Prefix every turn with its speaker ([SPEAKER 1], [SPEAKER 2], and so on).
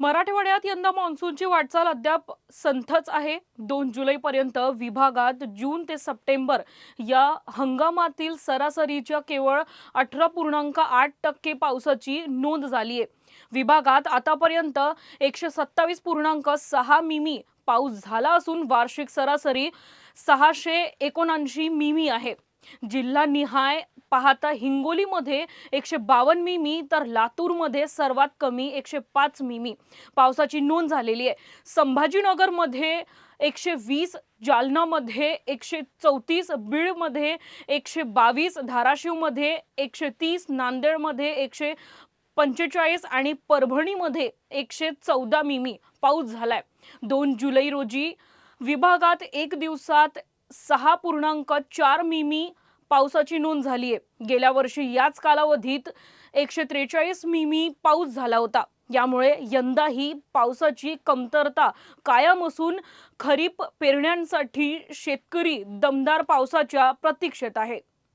[SPEAKER 1] मराठवाड्यात यंदा मान्सूनची वाटचाल अद्याप संथच आहे। 2 जुलैपर्यंत विभागात जून ते सप्टेंबर या हंगामातील सरासरीच्या केवळ 18.8% पावसाची नोंद झाली आहे। विभागात आतापर्यंत 127.6 मिमी पाऊस झाला असून वार्षिक सरासरी 679 मिमी आहे। जिल्हा निहाय पाहता हिंगोलीमध्ये 152 मिमी तर लातूरमध्ये सर्वात कमी 105 मिमी पावसाची नोंद झालेली आहे। संभाजीनगरमध्ये 120, जालनामध्ये 134, बीडमध्ये 122, धाराशिवमध्ये 130, नांदेडमध्ये 145 आणि परभणीमध्ये 114 मिमी पाऊस झालाय। 2 जुलै रोजी विभागात एक दिवसात 6.4 मिमी पावसाची नोंद झाली आहे। गेल्या वर्षी याच कालावधीत 143 मिमी पाऊस झाला होता। यामुळे यंदाही पावसाची कमतरता कायम असून खरीप पेरण्यांसाठी शेतकरी दमदार पावसाच्या प्रतीक्षेत आहे।